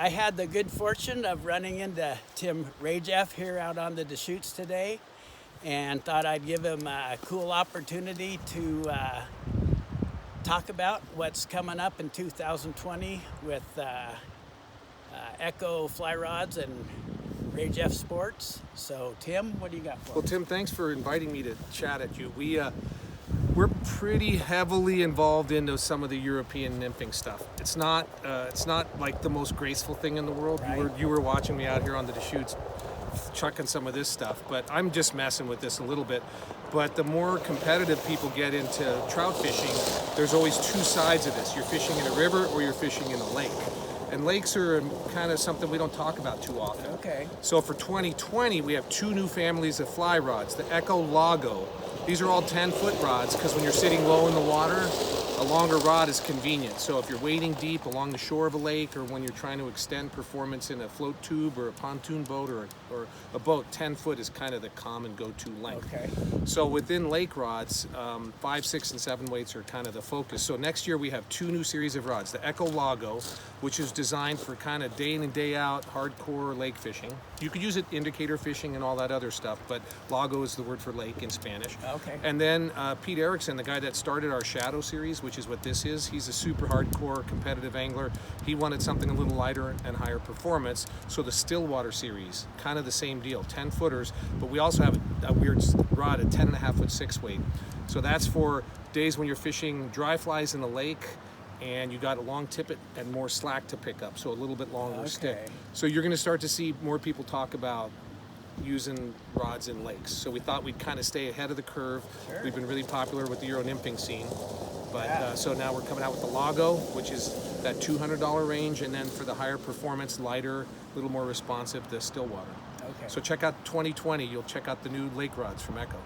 I had the good fortune of running into Tim Rajeff here out on the Deschutes today, and thought I'd give him a cool opportunity to talk about what's coming up in 2020 with Echo fly rods and Rajeff Sports. So Tim, what do you got for Well, us? Tim, thanks for inviting me to chat at you. We're pretty heavily involved into some of the European nymphing stuff. It's not like the most graceful thing in the world. Right. You were watching me out here on the Deschutes chucking some of this stuff, but I'm just messing with this a little bit. But the more competitive people get into trout fishing, there's always two sides of this. You're fishing in a river or you're fishing in a lake. And lakes are kind of something we don't talk about too often. Okay. So for 2020, we have two new families of fly rods, the Echo Lago. These are all 10-foot rods because when you're sitting low in the water, a longer rod is convenient. So if you're wading deep along the shore of a lake, or when you're trying to extend performance in a float tube or a pontoon boat or a boat, 10 foot is kind of the common go-to length. Okay. So within lake rods, 5, 6, and 7 weights are kind of the focus. So next year we have two new series of rods. The Echo Lago, which is designed for kind of day in and day out hardcore lake fishing. You could use it indicator fishing and all that other stuff, but Lago is the word for lake in Spanish. Okay. And then Pete Erickson, the guy that started our Shadow series, which is what this is, he's a super hardcore competitive angler. He wanted something a little lighter and higher performance. So the Stillwater Series, kind of the same deal, 10 footers, but we also have a weird rod, a 10.5-foot 6 weight. So that's for days when you're fishing dry flies in the lake and you got a long tippet and more slack to pick up, so a little bit longer stick. So you're gonna start to see more people talk about using rods in lakes. So we thought we'd kind of stay ahead of the curve. Sure. We've been really popular with the Eruo nymphing scene. But Yeah. so now we're coming out with the Lago, which is that $200 range, and then for the higher performance, lighter, a little more responsive, the Stillwater. Okay. So check out 2020, you'll check out the new lake rods from Echo.